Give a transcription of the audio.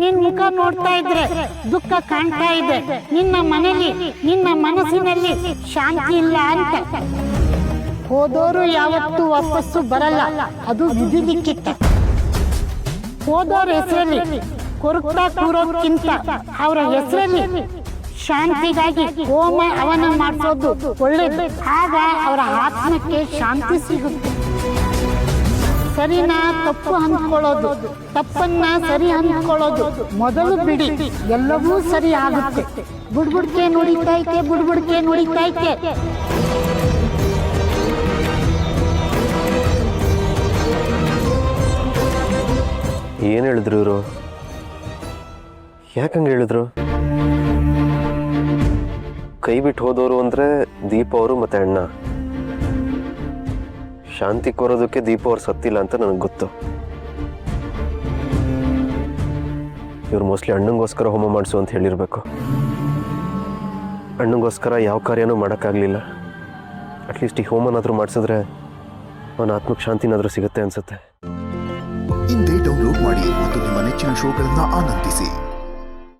ನಿನ್ ಮುಖ ನೋಡ್ತಾ ಇದ್ರೆ ದುಃಖ ಕಾಣ್ತಾ ಇದೆ. ನಿನ್ನ ಮನೆಯಲ್ಲಿ ನಿನ್ನ ಮನಸ್ಸಿನಲ್ಲಿ ಶಾಂತಿ ಇಲ್ಲ ಅಂತ. ಹೋದೋರು ಯಾವತ್ತೂ ವಾಪಸ್ಸು ಬರಲ್ಲ, ಅದು ವಿಧಿ ಲಿಖಿತ. ಹೋದೋರ ಹೆಸರಲ್ಲಿ ಕೊರಗ್ತಾ ಕೂರೋಕ್ಕಿಂತ ಅವರ ಹೆಸರಲ್ಲಿ ಶಾಂತಿಗಾಗಿ ಹೋಮ ಹವನ ಮಾಡಿಸೋದು ಒಳ್ಳೇದು. ಆಗ ಅವರ ಆತ್ಮಕ್ಕೆ ಶಾಂತಿ ಸಿಗುತ್ತೆ. ಸರಿನಾ ತಪ್ಪು ಅಂದ್ಕೊಳ್ಳೋದು, ತಪ್ಪನ್ನ ಸರಿ ಅಂದ್ಕೊಳ್ಳೋದು ಮೊದಲು ಬಿಡಿ, ಎಲ್ಲವೂ ಸರಿ ಆಗುತ್ತೆ. ಬುಡ್ಬುಡ್ಕೆ ನುಡಿತೈತೆ, ಬುಡ್ಬುಡ್ಕೆ ನುಡಿತೈತೆ. ಏನು ಹೇಳಿದ್ರು ಇವರು? ಯಾಕಂಗೆ ಹೇಳಿದ್ರು? ಕೈ ಬಿಟ್ಟು ಹೋದವರು ಅಂದರೆ ದೀಪ ಅವರು ಮತ್ತು ಅಣ್ಣ. ಶಾಂತಿ ಕೋರೋದಕ್ಕೆ ದೀಪ ಅವ್ರು ಸತ್ತಿಲ್ಲ ಅಂತ ನನಗೆ ಗೊತ್ತು. ಇವ್ರು ಮೋಸ್ಟ್ಲಿ ಅಣ್ಣಂಗೋಸ್ಕರ ಹೋಮ ಮಾಡಿಸು ಅಂತ ಹೇಳಿರಬೇಕು. ಅಣ್ಣಂಗೋಸ್ಕರ ಯಾವ ಕಾರ್ಯನೂ ಮಾಡೋಕ್ಕಾಗಲಿಲ್ಲ. ಅಟ್ಲೀಸ್ಟ್ ಈ ಹೋಮನಾದರೂ ಮಾಡಿಸಿದ್ರೆ ಅವನ ಆತ್ಮಕ್ಕೆ ಶಾಂತಿನಾದರೂ ಸಿಗುತ್ತೆ ಅನಿಸುತ್ತೆ. ಇಂದೇ ಡೌನ್ಲೋಡ್ ಮಾಡಿ ಮತ್ತು ನಿಮ್ಮ ನೆಚ್ಚಿನ ಶೋಗಳನ್ನು ಆನಂದಿಸಿ.